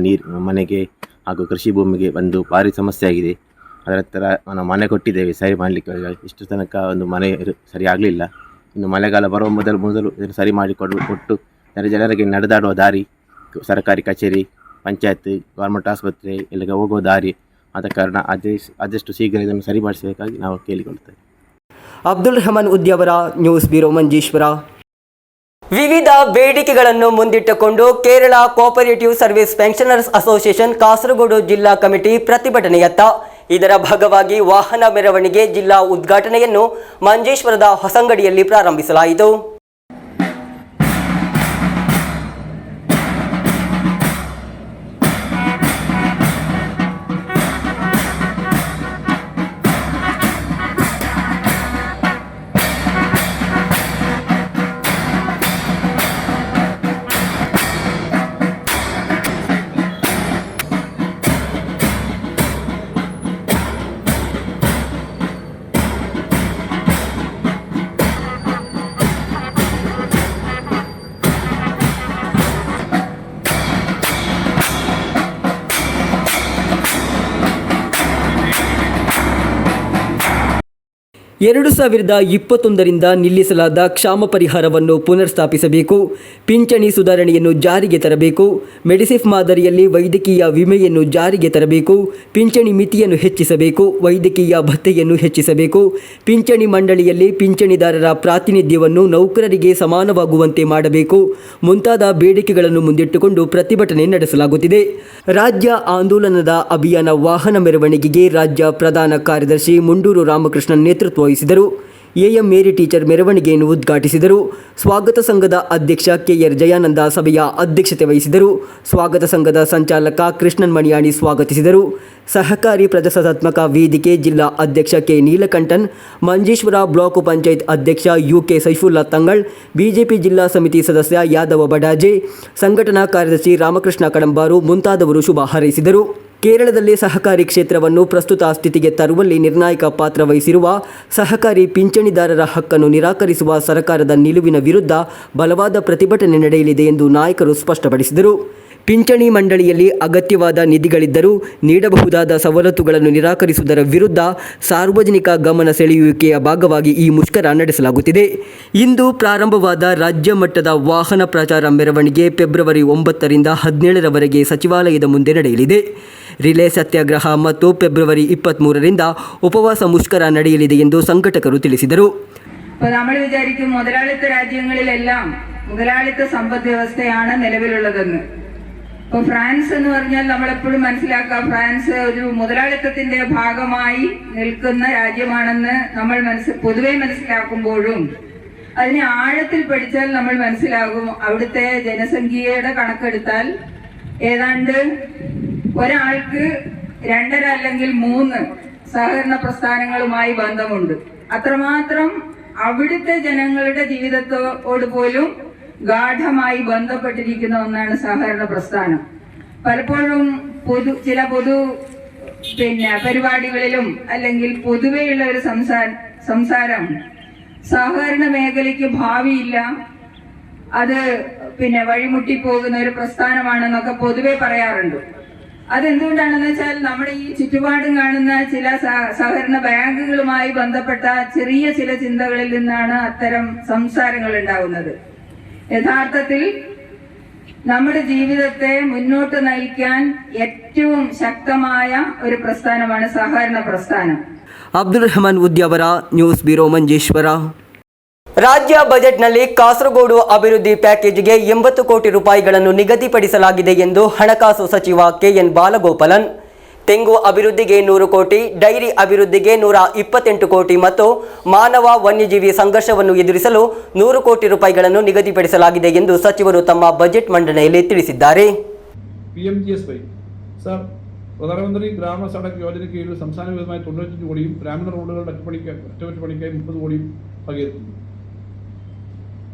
ಮನೆಗೆ ಹಾಗೂ ಕೃಷಿ ಭೂಮಿಗೆ ಬಂದು ಭಾರಿ ಸಮಸ್ಯೆ ಆಗಿದೆ. ಅದರ ಹತ್ತಿರ ನಾವು ಮನೆ ಕೊಟ್ಟಿದ್ದೇವೆ ಸರಿ ಮಾಡಲಿಕ್ಕೆ. ಇಷ್ಟು ತನಕ ಒಂದು ಮನೆ ಸರಿ ಆಗಲಿಲ್ಲ. ಇನ್ನು ಮಳೆಗಾಲ ಬರುವ ಮೊದಲು ಇದನ್ನು ಸರಿ ಮಾಡಿಕೊಟ್ಟು ಜನರಿಗೆ ನಡೆದಾಡುವ ದಾರಿ, ಸರ್ಕಾರಿ ಕಚೇರಿ, ಪಂಚಾಯತ್, ಗೌರ್ಮೆಂಟ್ ಆಸ್ಪತ್ರೆ ಇಲ್ಲಿಗೆ ಹೋಗೋ ದಾರಿ ಆದ ಕಾರಣ ಆದಷ್ಟು ಶೀಘ್ರ ಇದನ್ನು ಸರಿಪಡಿಸಬೇಕಾಗಿ ನಾವು ಕೇಳಿಕೊಳ್ತೇವೆ. Abdul Rahman Udyavara, news bureau, Manjeshwar. ವಿವಿಧ ಬೇಡಿಕೆಗಳನ್ನು ಮುಂದಿಟ್ಟುಕೊಂಡು Kerala cooperative service pensioners association Kasaragod ಜಿಲ್ಲಾ ಕಮಿಟಿ ಪ್ರತಿಭಟನೆಯತ್ತ. ಇದರ ಭಾಗವಾಗಿ ವಾಹನ ಮೆರವಣಿಗೆ ಜಿಲ್ಲಾ ಉದ್ಘಾಟನೆಯನ್ನು ಮಂಜೇಶ್ವರದ ಹೊಸಂಗಡಿಯಲ್ಲಿ ಪ್ರಾರಂಭಿಸಲಾಯಿತು. 2021ರಿಂದ ನಿಲ್ಲಿಸಲಾದ ಕ್ಷಾಮ ಪರಿಹಾರವನ್ನು ಪುನರ್ಸ್ಥಾಪಿಸಬೇಕು. ಪಿಂಚಣಿ ಸುಧಾರಣೆಯನ್ನು ಜಾರಿಗೆ ತರಬೇಕು. ಮೆಡಿಸಿಫ್ ಮಾದರಿಯಲ್ಲಿ ವೈದ್ಯಕೀಯ ವಿಮೆಯನ್ನು ಜಾರಿಗೆ ತರಬೇಕು. ಪಿಂಚಣಿ ಮಿತಿಯನ್ನು ಹೆಚ್ಚಿಸಬೇಕು. ವೈದ್ಯಕೀಯ ಭತ್ಯೆಯನ್ನು ಹೆಚ್ಚಿಸಬೇಕು. ಪಿಂಚಣಿ ಮಂಡಳಿಯಲ್ಲಿ ಪಿಂಚಣಿದಾರರ ಪ್ರಾತಿನಿಧ್ಯವನ್ನು ನೌಕರರಿಗೆ ಸಮಾನವಾಗುವಂತೆ ಮಾಡಬೇಕು. ಮುಂತಾದ ಬೇಡಿಕೆಗಳನ್ನು ಮುಂದಿಟ್ಟುಕೊಂಡು ಪ್ರತಿಭಟನೆ ನಡೆಸಲಾಗುತ್ತಿದೆ. ರಾಜ್ಯ ಆಂದೋಲನದ ಅಭಿಯಾನ ವಾಹನ ಮೆರವಣಿಗೆಗೆ ರಾಜ್ಯ ಪ್ರಧಾನ ಕಾರ್ಯದರ್ಶಿ ಮುಂಡೂರು ರಾಮಕೃಷ್ಣನ್ ನೇತೃತ್ವ ವಹಿಸಿದರು. ಎಎಂ ಮೇರಿ ಟೀಚರ್ ಮೆರವಣಿಗೆಯನ್ನು ಉದ್ಘಾಟಿಸಿದರು. ಸ್ವಾಗತ ಸಂಘದ ಅಧ್ಯಕ್ಷ ಕೆಆರ್ ಜಯಾನಂದ ಸಭೆಯ ಅಧ್ಯಕ್ಷತೆ ವಹಿಸಿದರು. ಸ್ವಾಗತ ಸಂಘದ ಸಂಚಾಲಕ ಕೃಷ್ಣನ್ ಮಣಿಯಾಣಿ ಸ್ವಾಗತಿಸಿದರು. ಸಹಕಾರಿ ಪ್ರಜಾಸತ್ತಾತ್ಮಕ ವೇದಿಕೆ ಜಿಲ್ಲಾ ಅಧ್ಯಕ್ಷ ಕೆ ನೀಲಕಂಠನ್, ಮಂಜೇಶ್ವರ ಬ್ಲಾಕ್ ಪಂಚಾಯತ್ ಅಧ್ಯಕ್ಷ ಯುಕೆ ಸೈಫುಲ್ಲಾ ತಂಗಳ್, ಬಿಜೆಪಿ ಜಿಲ್ಲಾ ಸಮಿತಿ ಸದಸ್ಯ ಯಾದವ ಬಡಾಜೆ, ಸಂಘಟನಾ ಕಾರ್ಯದರ್ಶಿ ರಾಮಕೃಷ್ಣ ಕಡಂಬಾರು ಮುಂತಾದವರು ಶುಭ ಹಾರೈಸಿದರು. ಕೇರಳದಲ್ಲಿ ಸಹಕಾರಿ ಕ್ಷೇತ್ರವನ್ನು ಪ್ರಸ್ತುತ ಸ್ಥಿತಿಗೆ ತರುವಲ್ಲಿ ನಿರ್ಣಾಯಕ ಪಾತ್ರ ವಹಿಸಿರುವ ಸಹಕಾರಿ ಪಿಂಚಣಿದಾರರ ಹಕ್ಕನ್ನು ನಿರಾಕರಿಸುವ ಸರ್ಕಾರದ ನಿಲುವಿನ ವಿರುದ್ಧ ಬಲವಾದ ಪ್ರತಿಭಟನೆ ನಡೆಯಲಿದೆ ಎಂದು ನಾಯಕರು ಸ್ಪಷ್ಟಪಡಿಸಿದರು. ಪಿಂಚಣಿ ಮಂಡಳಿಯಲ್ಲಿ ಅಗತ್ಯವಾದ ನಿಧಿಗಳಿದ್ದರೂ ನೀಡಬಹುದಾದ ಸವಲತ್ತುಗಳನ್ನು ನಿರಾಕರಿಸುವುದರ ವಿರುದ್ಧ ಸಾರ್ವಜನಿಕ ಗಮನ ಸೆಳೆಯುವಿಕೆಯ ಭಾಗವಾಗಿ ಈ ಮುಷ್ಕರ ನಡೆಸಲಾಗುತ್ತಿದೆ. ಇಂದು ಪ್ರಾರಂಭವಾದ ರಾಜ್ಯ ಮಟ್ಟದ ವಾಹನ ಪ್ರಚಾರ ಮೆರವಣಿಗೆ ಫೆಬ್ರವರಿ 9ರಿಂದ 17ರವರೆಗೆ ಸಚಿವಾಲಯದ ಮುಂದೆ ನಡೆಯಲಿದೆ. ರಿಲೇ ಸತ್ಯಾಗ್ರಹ ಮತ್ತು ಫೆಬ್ರವರಿ 23ರಿಂದ ಉಪವಾಸ ಮುಷ್ಕರ ನಡೆಯಲಿದೆ ಎಂದು ಸಂಘಟಕರು ತಿಳಿಸಿದರು. നമ്മൾ വിചാരിക്കും മുതലാളിത്ത രാജ്യങ്ങളിലെല്ലാം മുതലാളിത്ത സമ്പദ് വ്യവസ്ഥയാണ് നിലവിലുള്ളതെന്ന്. ഇപ്പോൾ ഫ്രാൻസ് എന്ന് പറഞ്ഞാൽ നമ്മളെപ്പോഴും മനസ്സിലാക്കുക, ഫ്രാൻസ് ഒരു മുതലാളിത്തത്തിന്റെ ഭാഗമായി നിൽക്കുന്ന രാജ്യമാണെന്ന് നമ്മൾ പൊതുവെ മനസ്സിലാക്കുമ്പോഴും അതിനെ ആഴത്തിൽ പഠിച്ചാൽ നമ്മൾ മനസ്സിലാകും അവിടുത്തെ ജനസംഖ്യയുടെ കണക്കെടുത്താൽ ഏതാണ്ട് ഒരാൾക്ക് 2 അല്ലെങ്കിൽ 3 സഹകരണ പ്രസ്ഥാനങ്ങളുമായി ബന്ധമുണ്ട്. അത്രമാത്രം അവിടുത്തെ ജനങ്ങളുടെ ജീവിതത്തോട് പോലും ഗാഢമായി ബന്ധപ്പെട്ടിരിക്കുന്ന ഒന്നാണ് സഹകരണ പ്രസ്ഥാനം. പലപ്പോഴും ചില പൊതു പരിപാടികളിലും അല്ലെങ്കിൽ പൊതുവെയുള്ള ഒരു സംസാരം സഹകരണ മേഖലയ്ക്ക് ഭാവിയില്ല, അത് വഴിമുട്ടിപ്പോകുന്ന ഒരു പ്രസ്ഥാനമാണെന്നൊക്കെ പൊതുവെ പറയാറുണ്ട്. അതെന്തുകൊണ്ടാണെന്ന് വെച്ചാൽ നമ്മുടെ ഈ ചുറ്റുപാടും കാണുന്ന ചില സഹകരണ ബാങ്കുകളുമായി ബന്ധപ്പെട്ട ചെറിയ ചില ചിന്തകളിൽ നിന്നാണ് അത്തരം സംസാരങ്ങൾ ഉണ്ടാകുന്നത്. യഥാർത്ഥത്തിൽ നമ്മുടെ ജീവിതത്തെ മുന്നോട്ട് നയിക്കാൻ ഏറ്റവും ശക്തമായ ഒരു പ്രസ്ഥാനമാണ് സഹകരണ പ്രസ്ഥാനം. Abdul Rehman Udyavara, news bureau, Manjeshwar. ರಾಜ್ಯ ಬಜೆಟ್ನಲ್ಲಿ ಕಾಸರಗೋಡು ಅಭಿವೃದ್ಧಿ ಪ್ಯಾಕೇಜ್ಗೆ 80 ಕೋಟಿ ರೂಪಾಯಿಗಳನ್ನು ನಿಗದಿಪಡಿಸಲಾಗಿದೆ ಎಂದು ಹಣಕಾಸು ಸಚಿವ ಕೆಎನ್ ಬಾಲಗೋಪಾಲನ್. ತೆಂಗು ಅಭಿವೃದ್ಧಿಗೆ 100 ಕೋಟಿ, ಡೈರಿ ಅಭಿವೃದ್ಧಿಗೆ 128 ಕೋಟಿ ಮತ್ತು ಮಾನವ ವನ್ಯಜೀವಿ ಸಂಘರ್ಷವನ್ನು ಎದುರಿಸಲು 100 ಕೋಟಿ ರೂಪಾಯಿಗಳನ್ನು ನಿಗದಿಪಡಿಸಲಾಗಿದೆ ಎಂದು ಸಚಿವರು ತಮ್ಮ ಬಜೆಟ್ ಮಂಡನೆಯಲ್ಲಿ ತಿಳಿಸಿದ್ದಾರೆ. PMGSY സർ, പ്രധാനമന്ത്രി ഗ്രാമ സഡക് യോജനയ്ക്ക് കീഴിൽ സംസ്ഥാന വിഹിതമായി 95 കോടിയും ഗ്രാമീണ റോഡുകളുടെ അറ്റകുറ്റപ്പണിക്കായി 30 കോടിയും വകയിരുത്തുന്നു.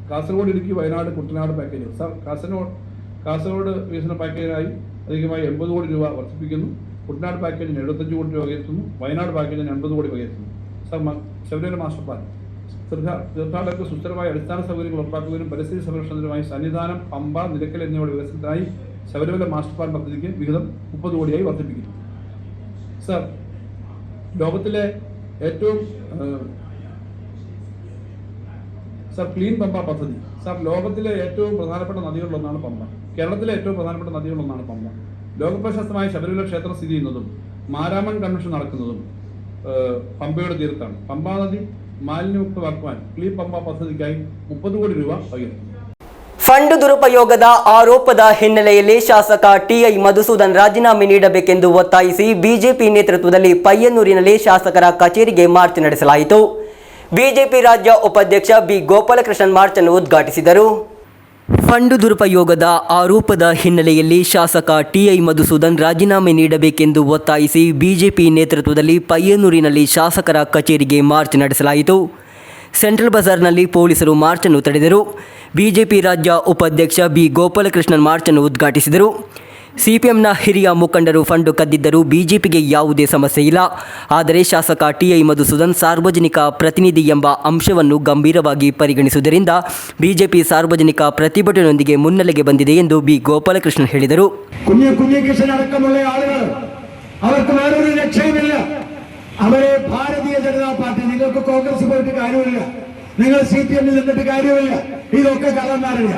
കാസർഗോഡ്, ഇടുക്കി, വയനാട്, കുട്ടനാട് പാക്കേജ്. സർ, കാസർഗോഡ് വികസന പാക്കേജിനായി അധികമായി 80 കോടി രൂപ വർദ്ധിപ്പിക്കുന്നു. കുട്ടനാട് പാക്കേജിന് 75 കോടി രൂപ വകയിരുത്തുന്നു. വയനാട് പാക്കേജിന് 80 കോടി വകയിരുത്തുന്നു. സർ, ശബരിമല മാസ്റ്റർ പ്ലാൻ തീർത്ഥാടകർക്ക് സുസ്ഥിരമായ അടിസ്ഥാന സൗകര്യങ്ങൾ ഉറപ്പാക്കുന്നതിനും പരിസ്ഥിതി സംരക്ഷണത്തിനുമായി സന്നിധാനം, പമ്പ, നിലയ്ക്കൽ എന്നിവയുടെ വികസനത്തിനായി ശബരിമല മാസ്റ്റർ പ്ലാൻ പദ്ധതിക്ക് വിഹിതം 30 കോടിയായി വർദ്ധിപ്പിക്കുന്നു. സർ, ലോകത്തിലെ ഏറ്റവും ക്ലീൻ പമ്പ പദ്ധതി. സർ, ലോകത്തിലെ ഏറ്റവും പ്രധാനപ്പെട്ട നദികളിലൊന്നാണ് പമ്പ. കേരളത്തിലെ ഏറ്റവും പ്രധാനപ്പെട്ട നദികളിലൊന്നാണ് പമ്പ. ലോകപ്രശസ്തമായ ശബരിമല ക്ഷേത്രം സ്ഥിതി ചെയ്യുന്നതും മാരാമൺ കൺവെൻഷൻ നടക്കുന്നതും പമ്പയുടെ തീരത്താണ്. പമ്പാ നദി മാലിന്യമുക്തമാക്കുവാൻ ക്ലീൻ പമ്പ പദ്ധതിക്കായി 30 കോടി രൂപ വകയിരുത്തുന്നു. ಫಂಡ್ ದುರುಪಯೋಗದ ಆರೋಪದ ಹಿನ್ನೆಲೆಯಲ್ಲಿ ಶಾಸಕ ಟಿಐ ಮಧುಸೂದನ್ ರಾಜೀನಾಮೆ ನೀಡಬೇಕೆಂದು ಒತ್ತಾಯಿಸಿ ಬಿಜೆಪಿ ನೇತೃತ್ವದಲ್ಲಿ ಪಯ್ಯನ್ನೂರಿನಲ್ಲಿ ಶಾಸಕರ ಕಚೇರಿಗೆ ಮಾರ್ಚ್ ನಡೆಸಲಾಯಿತು. ಬಿಜೆಪಿ ರಾಜ್ಯ ಉಪಾಧ್ಯಕ್ಷ ಬಿ ಗೋಪಾಲಕೃಷ್ಣನ್ ಮಾರ್ಚ್ ಅನ್ನು ಉದ್ಘಾಟಿಸಿದರು. ಫಂಡ್ ದುರುಪಯೋಗದ ಆರೋಪದ ಹಿನ್ನೆಲೆಯಲ್ಲಿ ಶಾಸಕ ಟಿಐ ಮಧುಸೂದನ್ ರಾಜೀನಾಮೆ ನೀಡಬೇಕೆಂದು ಒತ್ತಾಯಿಸಿ ಬಿಜೆಪಿ ನೇತೃತ್ವದಲ್ಲಿ ಪಯ್ಯನ್ನೂರಿನಲ್ಲಿ ಶಾಸಕರ ಕಚೇರಿಗೆ ಮಾರ್ಚ್ ನಡೆಸಲಾಯಿತು. ಸೆಂಟ್ರಲ್ ಬಜಾರ್ನಲ್ಲಿ ಪೊಲೀಸರು ಮಾರ್ಚ್ ಅನ್ನು ತಡೆದರು. ಬಿಜೆಪಿ ರಾಜ್ಯ ಉಪಾಧ್ಯಕ್ಷ ಬಿ ಗೋಪಾಲಕೃಷ್ಣನ್ ಮಾರ್ಚ್ ಅನ್ನು ಉದ್ಘಾಟಿಸಿದರು. ಸಿಪಿಎಂನ ಹಿರಿಯ ಮುಖಂಡರು ಫಂಡ್ ಕದ್ದಿದ್ದರೂ ಬಿಜೆಪಿಗೆ ಯಾವುದೇ ಸಮಸ್ಯೆ ಇಲ್ಲ, ಆದರೆ ಶಾಸಕ ಟಿಐ ಮಧುಸೂದನ್ ಸಾರ್ವಜನಿಕ ಪ್ರತಿನಿಧಿ ಎಂಬ ಅಂಶವನ್ನು ಗಂಭೀರವಾಗಿ ಪರಿಗಣಿಸುವುದರಿಂದ ಬಿಜೆಪಿ ಸಾರ್ವಜನಿಕ ಪ್ರತಿಭಟನೆಯೊಂದಿಗೆ ಮುನ್ನೆಲೆಗೆ ಬಂದಿದೆ ಎಂದು ಬಿ ಗೋಪಾಲಕೃಷ್ಣನ್ ಹೇಳಿದರು. കുഞ്ഞികൃഷ്ണൻ അടക്കമുള്ള ആളുകൾ അവർക്ക് വേറൊരു ലക്ഷ്യവുമില്ല. അവരെ ഭാരതീയ ജനതാ പാർട്ടി, നിങ്ങൾക്ക് കോൺഗ്രസ് പോയിട്ട് കാര്യമില്ല, നിങ്ങൾ CPM നിന്നിട്ട് കാര്യമില്ല. ഇതൊക്കെ കള്ളന്മാരല്ല.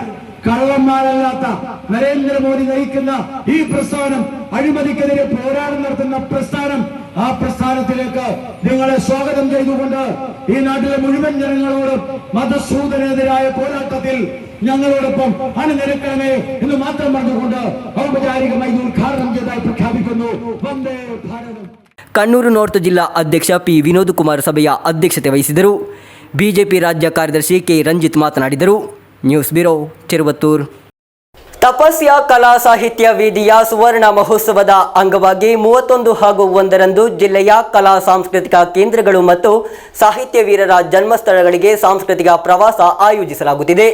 കള്ളന്മാരല്ലാത്ത നരേന്ദ്രമോദി നയിക്കുന്ന ഈ പ്രസ്ഥാനം, അഴിമതിക്കെതിരെ പോരാട്ടം നടത്തുന്ന പ്രസ്ഥാനം, ആ പ്രസ്ഥാനത്തിലേക്ക് നിങ്ങളെ സ്വാഗതം ചെയ്തുകൊണ്ട് ഈ നാട്ടിലെ മുഴുവൻ ജനങ്ങളോടും മതസൂദനെതിരായ പോരാട്ടത്തിൽ ഞങ്ങളോടൊപ്പം അണിനിരക്കണമേ എന്ന് മാത്രം പറഞ്ഞുകൊണ്ട് ഔപചാരികമായി ഉദ്ഘാടനം ചെയ്തതായി പ്രഖ്യാപിക്കുന്നു. വന്ദേ ഭാരതം. ಕಣ್ಣೂರು ನಾರ್ತ್ ಜಿಲ್ಲಾ ಅಧ್ಯಕ್ಷ ಪಿ ವಿನೋದ್ ಕುಮಾರ್ ಸಭೆಯ ಅಧ್ಯಕ್ಷತೆ ವಹಿಸಿದರು. ಬಿಜೆಪಿ ರಾಜ್ಯ ಕಾರ್ಯದರ್ಶಿ ಕೆ ರಂಜಿತ್ ಮಾತನಾಡಿದರು. News bureau ತಿರುವತ್ತೂರು. ತಪಸ್ಯ ಕಲಾ ಸಾಹಿತ್ಯ ವೇದಿಯ ಸುವರ್ಣ ಮಹೋತ್ಸವದ ಅಂಗವಾಗಿ 31 ಹಾಗೂ 1ರಂದು ಜಿಲ್ಲೆಯ ಕಲಾ ಸಾಂಸ್ಕೃತಿಕ ಕೇಂದ್ರಗಳು ಮತ್ತು ಸಾಹಿತ್ಯ ವೀರರ ಜನ್ಮಸ್ಥಳಗಳಿಗೆ ಸಾಂಸ್ಕೃತಿಕ ಪ್ರವಾಸ ಆಯೋಜಿಸಲಾಗುತ್ತಿದೆ.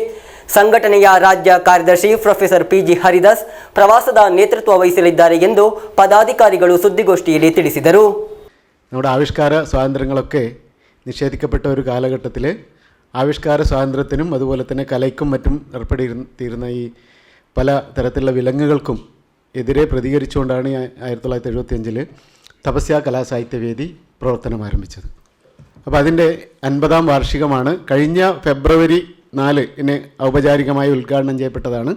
ಸಂಘಟನೆಯ ರಾಜ್ಯ ಕಾರ್ಯದರ್ಶಿ ಪ್ರೊಫೆಸರ್ PG ಹರಿದಾಸ್ ಪ್ರವಾಸದ ನೇತೃತ್ವ ವಹಿಸಲಿದ್ದಾರೆ ಎಂದು ಪದಾಧಿಕಾರಿಗಳು ಸುದ್ದಿಗೋಷ್ಠಿಯಲ್ಲಿ ತಿಳಿಸಿದರು. നമ്മുടെ ആവിഷ്കാര സ്വാതന്ത്ര്യങ്ങളൊക്കെ നിഷേധിക്കപ്പെട്ട ഒരു കാലഘട്ടത്തിൽ ആവിഷ്കാര സ്വാതന്ത്ര്യത്തിനും അതുപോലെ തന്നെ കലയ്ക്കും മറ്റും ഏർപ്പെടുത്തിയിരുന്ന ഈ പല തരത്തിലുള്ള വിലങ്ങുകൾക്കും എതിരെ പ്രതികരിച്ചുകൊണ്ടാണ് 1975 തപസ്യ കലാസാഹിത്യവേദി പ്രവർത്തനം ആരംഭിച്ചത്. അപ്പോൾ അതിൻ്റെ 50ാം വാർഷികമാണ്. കഴിഞ്ഞ ഫെബ്രുവരി 4 ഔപചാരികമായി ഉദ്ഘാടനം ചെയ്യപ്പെട്ടതാണ്.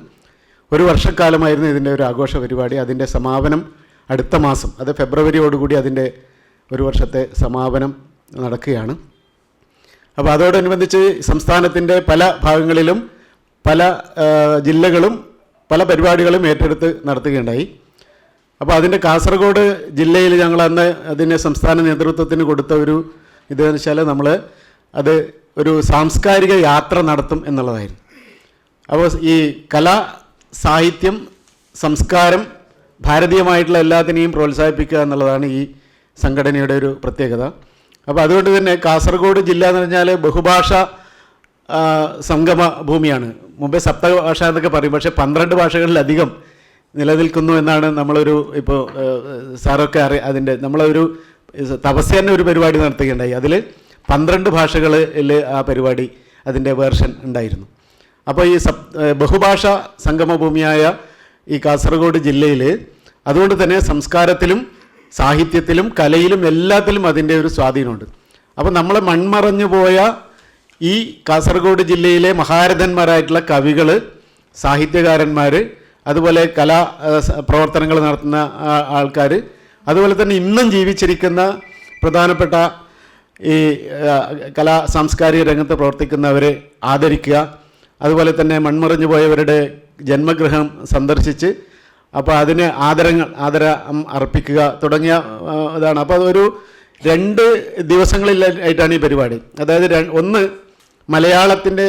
ഒരു വർഷക്കാലമായിരുന്നു ഇതിൻ്റെ ഒരു ആഘോഷ പരിപാടി. അതിൻ്റെ സമാപനം അടുത്ത മാസം, അത് ഫെബ്രുവരിയോടുകൂടി അതിൻ്റെ ഒരു വർഷത്തെ സമാപനം നടക്കുകയാണ്. അപ്പോൾ അതോടനുബന്ധിച്ച് സംസ്ഥാനത്തിൻ്റെ പല ഭാഗങ്ങളിലും പല ജില്ലകളും പല പരിപാടികളും ഏറ്റെടുത്ത് നടത്തുകയുണ്ടായി. അപ്പോൾ അതിൻ്റെ കാസർഗോഡ് ജില്ലയിൽ ഞങ്ങൾ അന്ന് അതിന് സംസ്ഥാന നേതൃത്വത്തിന് കൊടുത്ത ഒരു ഇതെന്ന് വെച്ചാൽ നമ്മൾ അത് ഒരു സാംസ്കാരിക യാത്ര നടത്തും എന്നുള്ളതായിരുന്നു. അപ്പോൾ ഈ കല, സാഹിത്യം, സംസ്കാരം, ഭാരതീയമായിട്ടുള്ള എല്ലാത്തിനെയും പ്രോത്സാഹിപ്പിക്കുക എന്നുള്ളതാണ് ഈ സംഘടനയുടെ ഒരു പ്രത്യേകത. അപ്പോൾ അതുകൊണ്ട് തന്നെ കാസർഗോഡ് ജില്ല എന്ന് പറഞ്ഞാൽ ബഹുഭാഷ സംഗമ ഭൂമിയാണ്. മുമ്പേ സപ്തഭാഷ എന്നൊക്കെ പറയും, പക്ഷേ 12 ഭാഷകളിലധികം നിലനിൽക്കുന്നു എന്നാണ് നമ്മളൊരു ഇപ്പോൾ സാറൊക്കെ അതിൻ്റെ നമ്മളൊരു തപസ്യന്നെ ഒരു പരിപാടി നടത്തുകയുണ്ടായി. അതിൽ 12 ഭാഷകളിൽ ആ പരിപാടി അതിൻ്റെ വേർഷൻ ഉണ്ടായിരുന്നു. അപ്പോൾ ഈ ബഹുഭാഷ സംഗമഭൂമിയായ ഈ കാസർഗോഡ് ജില്ലയിൽ അതുകൊണ്ട് തന്നെ സംസ്കാരത്തിലും സാഹിത്യത്തിലും കലയിലും എല്ലാത്തിലും അതിൻ്റെ ഒരു സ്വാധീനമുണ്ട്. അപ്പോൾ നമ്മൾ മൺമറഞ്ഞു പോയ ഈ കാസർഗോഡ് ജില്ലയിലെ മഹാരഥന്മാരായിട്ടുള്ള കവികൾ, സാഹിത്യകാരന്മാർ, അതുപോലെ കലാ പ്രവർത്തനങ്ങൾ നടത്തുന്ന ആൾക്കാർ, അതുപോലെ തന്നെ ഇന്നും ജീവിച്ചിരിക്കുന്ന പ്രധാനപ്പെട്ട ഈ കലാ സാംസ്കാരിക രംഗത്ത് പ്രവർത്തിക്കുന്നവരെ ആദരിക്കുക, അതുപോലെ തന്നെ മൺമറഞ്ഞു പോയവരുടെ ജന്മഗൃഹം സന്ദർശിച്ച് അപ്പോൾ അതിന് ആദരം അർപ്പിക്കുക തുടങ്ങിയ ഇതാണ്. അപ്പോൾ അതൊരു 2 ദിവസങ്ങളിലായിട്ടാണ് ഈ പരിപാടി. അതായത് ഒന്ന് മലയാളത്തിൻ്റെ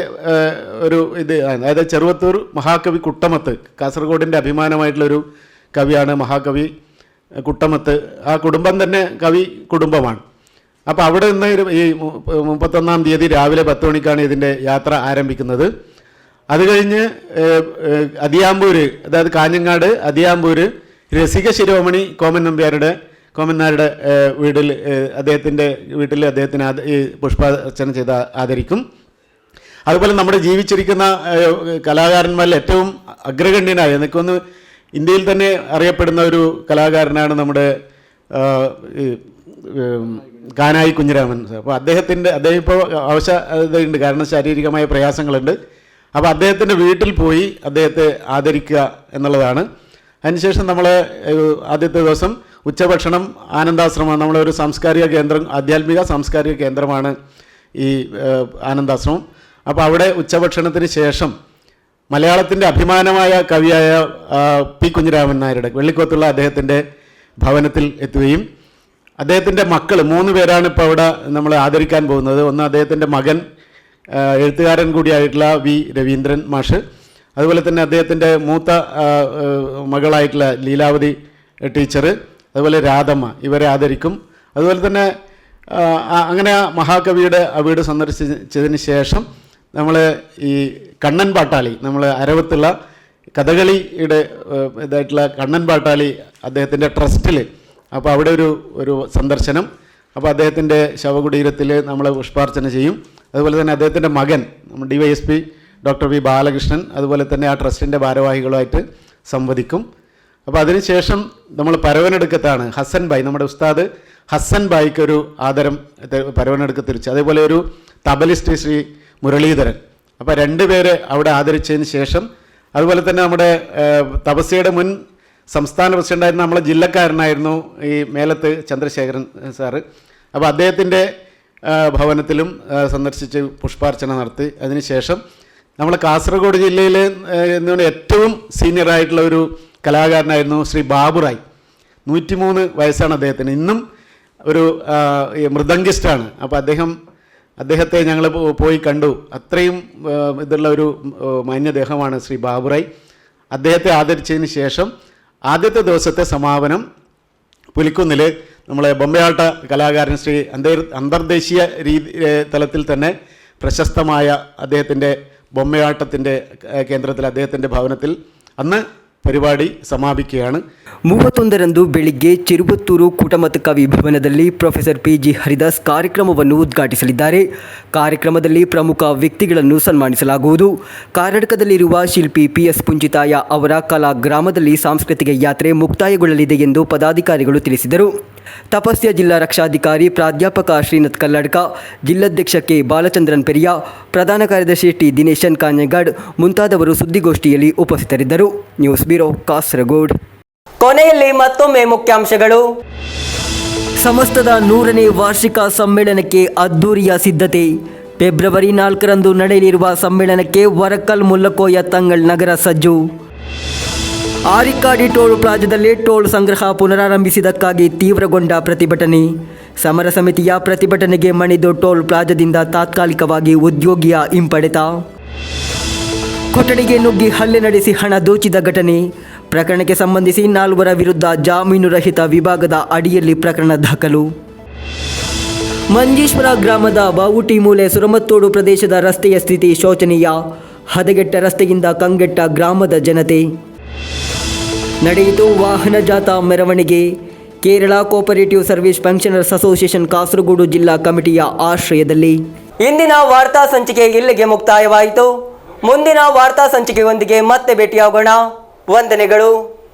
ഒരു ഇത്, അതായത് ചെറുവത്തൂർ മഹാകവി കുട്ടമത്ത്, കാസർഗോഡിൻ്റെ അഭിമാനമായിട്ടുള്ളൊരു കവിയാണ് മഹാകവി കുട്ടമത്ത്. ആ കുടുംബം തന്നെ കവി കുടുംബമാണ്. അപ്പോൾ അവിടെ നിന്ന് ഈ 31-ാം തീയതി രാവിലെ 10 മണിക്കാണ് ഇതിൻ്റെ യാത്ര ആരംഭിക്കുന്നത്. അത് കഴിഞ്ഞ് അതിയാമ്പൂർ, അതായത് കാഞ്ഞങ്ങാട് അതിയാമ്പൂർ രസിക ശിരോമണി കോമൻ നായരുടെ വീട്ടിൽ അദ്ദേഹത്തിൻ്റെ അദ്ദേഹത്തിന് ഈ പുഷ്പാർച്ചന ചെയ്ത് ആദരിക്കും. അതുപോലെ നമ്മുടെ ജീവിച്ചിരിക്കുന്ന കലാകാരന്മാരിൽ ഏറ്റവും അഗ്രഗണ്യനായ, എനിക്കൊന്ന് ഇന്ത്യയിൽ തന്നെ അറിയപ്പെടുന്ന ഒരു കലാകാരനാണ് നമ്മുടെ കാനായി കുഞ്ഞിരാമൻ. അപ്പോൾ അദ്ദേഹം ഇപ്പോൾ അവശതയുണ്ട്, കാരണം ശാരീരികമായ പ്രയാസങ്ങളുണ്ട്. അപ്പോൾ അദ്ദേഹത്തിൻ്റെ വീട്ടിൽ പോയി അദ്ദേഹത്തെ ആദരിക്കുക എന്നുള്ളതാണ്. അതിനുശേഷം നമ്മൾ ആദ്യത്തെ ദിവസം ഉച്ചഭക്ഷണം ആനന്ദാശ്രമം, നമ്മളൊരു സാംസ്കാരിക കേന്ദ്രം, ആധ്യാത്മിക സാംസ്കാരിക കേന്ദ്രമാണ് ഈ ആനന്ദാശ്രമം. അപ്പോൾ അവിടെ ഉച്ചഭക്ഷണത്തിന് ശേഷം മലയാളത്തിൻ്റെ അഭിമാനമായ കവിയായ പി കുഞ്ഞിരാമൻ നായരുടെ വെള്ളിക്കോത്തുള്ള അദ്ദേഹത്തിൻ്റെ ഭവനത്തിൽ എത്തുകയും അദ്ദേഹത്തിൻ്റെ മക്കൾ 3 പേരാണ് ഇപ്പോൾ അവിടെ നമ്മൾ ആദരിക്കാൻ പോകുന്നത്. ഒന്ന് അദ്ദേഹത്തിൻ്റെ മകൻ എഴുത്തുകാരൻ കൂടിയായിട്ടുള്ള വി രവീന്ദ്രൻ മാഷ്, അതുപോലെ തന്നെ അദ്ദേഹത്തിൻ്റെ മൂത്ത മകളായിട്ടുള്ള ലീലാവതി ടീച്ചർ, അതുപോലെ രാധമ്മ, ഇവരെ ആദരിക്കും. അതുപോലെ തന്നെ അങ്ങനെ മഹാകവിയുടെ വീട് സന്ദർശിച്ചതിന് ശേഷം നമ്മൾ ഈ കണ്ണൻ പാട്ടാളി, നമ്മൾ അരവത്തുള്ള കഥകളിയുടെ ഇതായിട്ടുള്ള കണ്ണൻ പാട്ടാളി അദ്ദേഹത്തിൻ്റെ ട്രസ്റ്റിൽ, അപ്പോൾ അവിടെ ഒരു സന്ദർശനം. അപ്പോൾ അദ്ദേഹത്തിൻ്റെ ശവകുടീരത്തിൽ നമ്മൾ പുഷ്പാർച്ചന ചെയ്യും. അതുപോലെ തന്നെ അദ്ദേഹത്തിൻ്റെ മകൻ നമ്മുടെ DYSP ഡോക്ടർ വി ബാലകൃഷ്ണൻ അതുപോലെ തന്നെ ആ ട്രസ്റ്റിൻ്റെ ഭാരവാഹികളുമായിട്ട് സംവദിക്കും. അപ്പോൾ അതിനുശേഷം നമ്മൾ പരവനെടുക്കത്താണ് ഹസൻ ഭായ്, നമ്മുടെ ഉസ്താദ് ഹസൻ ബായിക്ക് ഒരു ആദരം പരവനെടുക്ക് തിരിച്ചു. അതേപോലെ ഒരു തബലിസ്റ്റ് ശ്രീ മുരളീധരൻ. അപ്പോൾ 2 പേരെ അവിടെ ആദരിച്ചതിന് ശേഷം, അതുപോലെ തന്നെ നമ്മുടെ തപസ്യയുടെ മുൻ സംസ്ഥാന പ്രസിഡൻ്റായിരുന്ന നമ്മളെ ജില്ലക്കാരനായിരുന്നു ഈ മേലത്ത് ചന്ദ്രശേഖരൻ സാറ്. അപ്പോൾ അദ്ദേഹത്തിൻ്റെ ഭവനത്തിലും സന്ദർശിച്ച് പുഷ്പാർച്ചന നടത്തി. അതിനുശേഷം നമ്മളെ കാസർഗോഡ് ജില്ലയിൽ എന്താണ് ഏറ്റവും സീനിയറായിട്ടുള്ള ഒരു കലാകാരനായിരുന്നു ശ്രീ ബാബുറായ്. 103 വയസ്സാണ് അദ്ദേഹത്തിന്. ഇന്നും ഒരു മൃദംഗിസ്റ്റാണ്. അപ്പോൾ അദ്ദേഹത്തെ ഞങ്ങൾ പോയി കണ്ടു. അത്രയും ഇതുള്ള ഒരു മാന്യദേഹമാണ് ശ്രീ ബാബുറായ്. അദ്ദേഹത്തെ ആദരിച്ചതിന് ശേഷം ആദ്യത്തെ ദിവസത്തെ സമാപനം പുലിക്കുന്നിൽ നമ്മളെ ബൊമ്മയാട്ട കലാകാരൻ ശ്രീ അന്തർദേശീയ തലത്തിൽ തന്നെ പ്രശസ്തമായ അദ്ദേഹത്തിൻ്റെ ബൊമ്മയാട്ടത്തിൻ്റെ കേന്ദ്രത്തിൽ അദ്ദേഹത്തിൻ്റെ ഭവനത്തിൽ അന്ന് ಪರಿಪಾಡಿ ಸಮಾಪಿಕೆಯಾണ്. 31ರಂದು ಬೆಳಿಗ್ಗೆ ಚಿರುಬತ್ತೂರು ಕೂಟಮತ ಕವಿ ಭವನದಲ್ಲಿ ಪ್ರೊಫೆಸರ್ PG ಹರಿದಾಸ್ ಕಾರ್ಯಕ್ರಮವನ್ನು ಉದ್ಘಾಟಿಸಲಿದ್ದಾರೆ. ಕಾರ್ಯಕ್ರಮದಲ್ಲಿ ಪ್ರಮುಖ ವ್ಯಕ್ತಿಗಳನ್ನು ಸನ್ಮಾನಿಸಲಾಗುವುದು. ಕರ್ನಾಟಕದಲ್ಲಿರುವ ಶಿಲ್ಪಿ PS ಪುಂಚಿತಾಯ ಅವರ ಕಲಾ ಗ್ರಾಮದಲ್ಲಿ ಸಾಂಸ್ಕೃತಿಕ ಯಾತ್ರೆ ಮುಕ್ತಾಯಗೊಳ್ಳಲಿದೆ ಎಂದು ಪದಾಧಿಕಾರಿಗಳು ತಿಳಿಸಿದರು. ತಪಸ್ಯ ಜಿಲ್ಲಾ ರಕ್ಷಾಧಿಕಾರಿ ಪ್ರಾಧ್ಯಾಪಕ ಶ್ರೀನಾಥ್ ಕಲ್ಲಡ್ಕ, ಜಿಲ್ಲಾಧ್ಯಕ್ಷ K ಬಾಲಚಂದ್ರನ್ ಪೆರಿಯ, ಪ್ರಧಾನ ಕಾರ್ಯದರ್ಶಿ T ದಿನೇಶನ್ ಕಾಂಜೆಗಾಡ್ ಮುಂತಾದವರು ಸುದ್ದಿಗೋಷ್ಠಿಯಲ್ಲಿ ಉಪಸ್ಥಿತರಿದ್ದರು. News bureau, Kasaragod. ಕೊನೆಯಲ್ಲಿ ಮತ್ತೊಮ್ಮೆ ಮುಖ್ಯಾಂಶಗಳು. ಸಮಸ್ತದ 100ನೇ ವಾರ್ಷಿಕ ಸಮ್ಮೇಳನಕ್ಕೆ ಅದ್ದೂರಿಯ ಸಿದ್ಧತೆ. ಫೆಬ್ರವರಿ 4ರಂದು ನಡೆಯಲಿರುವ ಸಮ್ಮೇಳನಕ್ಕೆ ವರಕಲ್ ಮುಲ್ಲಕೋಯ ತಂಗಳ್ ನಗರ ಸಜ್ಜು. ಆರಿಕ್ಕಾಡಿ ಟೋಲ್ ಪ್ಲಾಜಾದಲ್ಲಿ ಟೋಲ್ ಸಂಗ್ರಹ ಪುನರಾರಂಭಿಸಿದ್ದಕ್ಕಾಗಿ ತೀವ್ರಗೊಂಡ ಪ್ರತಿಭಟನೆ. ಸಮರ ಸಮಿತಿಯ ಪ್ರತಿಭಟನೆಗೆ ಮಣಿದು ಟೋಲ್ ಪ್ಲಾಜಾದಿಂದ ತಾತ್ಕಾಲಿಕವಾಗಿ ಉದ್ಯೋಗಿಯ ಹಿಂಪಡೆತ. ಕೊಠಡಿಗೆ ನುಗ್ಗಿ ಹಲ್ಲೆ ನಡೆಸಿ ಹಣ ದೋಚಿದ ಘಟನೆ. ಪ್ರಕರಣಕ್ಕೆ ಸಂಬಂಧಿಸಿ 4 ವಿರುದ್ಧ ಜಾಮೀನು ರಹಿತ ವಿಭಾಗದ ಅಡಿಯಲ್ಲಿ ಪ್ರಕರಣ ದಾಖಲು. ಮಂಜೇಶ್ವರ ಗ್ರಾಮದ ಬಾವುಟಿ ಮೂಲೆ ಸುರಮತ್ತೋಡು ಪ್ರದೇಶದ ರಸ್ತೆಯ ಸ್ಥಿತಿ ಶೋಚನೀಯ. ಹದಗೆಟ್ಟ ರಸ್ತೆಯಿಂದ ಕಂಗೆಟ್ಟ ಗ್ರಾಮದ ಜನತೆ. ನಡೆಯಿತು ವಾಹನ ಜಾಥಾ ಮೆರವಣಿಗೆ. Kerala cooperative service pensioners association Kasaragod ಜಿಲ್ಲಾ ಕಮಿಟಿಯ ಆಶ್ರಯದಲ್ಲಿ. ಇಂದಿನ ವಾರ್ತಾ ಸಂಚಿಕೆ ಇಲ್ಲಿಗೆ ಮುಕ್ತಾಯವಾಯಿತು. ಮುಂದಿನ ವಾರ್ತಾ ಸಂಚಿಕೆಯೊಂದಿಗೆ ಮತ್ತೆ ಭೇಟಿಯಾಗೋಣ. ವಂದನೆಗಳು.